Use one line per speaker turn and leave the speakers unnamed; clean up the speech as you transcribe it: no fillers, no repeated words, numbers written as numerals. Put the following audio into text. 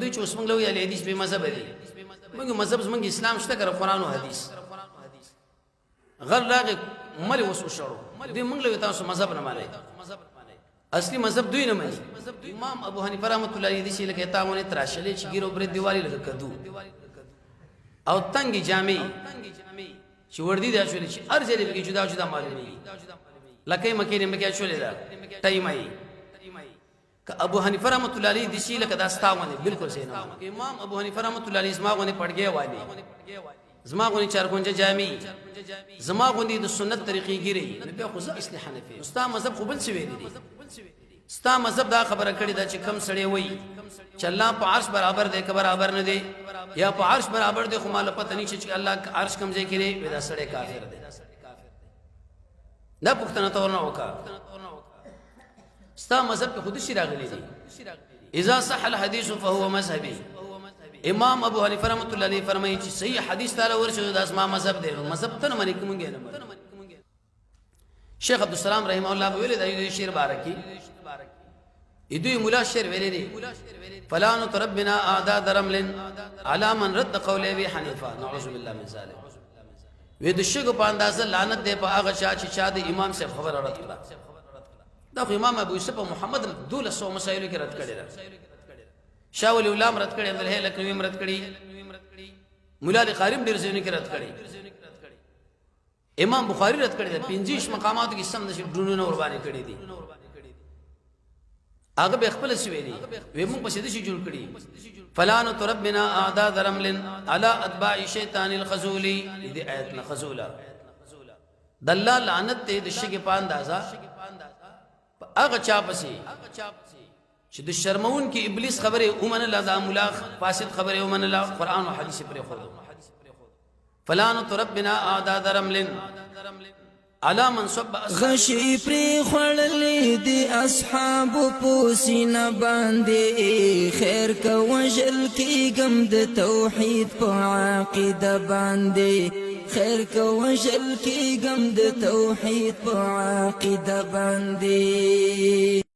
دوی چې اوس موږ لوي اهل حدیث به مذهب دي موږ مذهب زموږ اسلام شته کړه قرآن او حدیث غل راغ مل وسو شړو دوی موږ لوي تاسو مذهب نه مانای اصلي مذهب دوی نه مانی امام ابو حنیفه رحمۃ اللہ علیہ دې لکه تاونه تراشلې چې ګیرو بر دیوالي لکه کدو او تنګي جامې چې وردی دا شولې چې ارزه دې جدا جدا معلومي لکه مکه نه مکه شولې دا ټایمای ک ابو حنیفه رحمۃ اللہ علیہ دې لکه دا ستاونه بالکل صحیح نه امام ابو حنیفه رحمۃ اللہ علیہ زما غونې پړګې وایي زما غونې چارګونجه جامې زما غونې د سنت طریقې ګیري نه به خو زه اصلي حنفي استاد مذهب خو بل څه ویلي ستا مذهب دا خبره کړې دا چې کم سړی وای چې الله په عرش برابر دی که برابر نه دی یا په عرش برابر دی خو مال پته نه چې الله عرش کم ځای کړي ودا سړی کافر دی دا پښتنه تور نه وکا ستا مذهب په خود شي راغلي دي اذا صح الحديث فهو مذهبي امام ابو حنیفه رحمۃ اللہ علیہ فرمایي چې صحیح حدیث تعالی ورشه د اسما مذهب دی مذهب ته نه کومګه نه شیخ عبد السلام رحمه الله ویل دا شعر بارکی يدوي مولا شعر ویلي فلا نتربنا اعداد رمل على من رد قول ابي حنيفه نعوذ بالله من ذلك وید شګو په اندازه لعنت دی په هغه چې چا د امام صاحب خبر رد کړه دا امام ابو یوسف محمد 1200 مسائل کې رد کړي شاه ولی الله رد کړي عبد الهی لکنوی رد کړي مولا قارم ډیر ځینې کې رد کړي امام بخاری رد کړي 25 مقامات کې سم د ډونو ور باندې کړي دي هغه به خپل سویلی وې موږ په شدي شي جوړ کړي فلان تربنا اعداد رمل على اتباع شیطان الخذول دې آیت نه خذولا دلال لعنت دې د شګ په اندازا هغه چا پسې چې د شرمون کې ابلیس خبره اومن الله ملاخ فاسد خبره اومن الله قران او حدیث پر خود فلان تربنا اعداد رمل على من صب
غشي پری خړلې دي اصحاب پوسینا باندې خیر کو وجل کی غم د توحید په عقیده باندې خیر کو وجل کی غم د توحید په عقیده باندې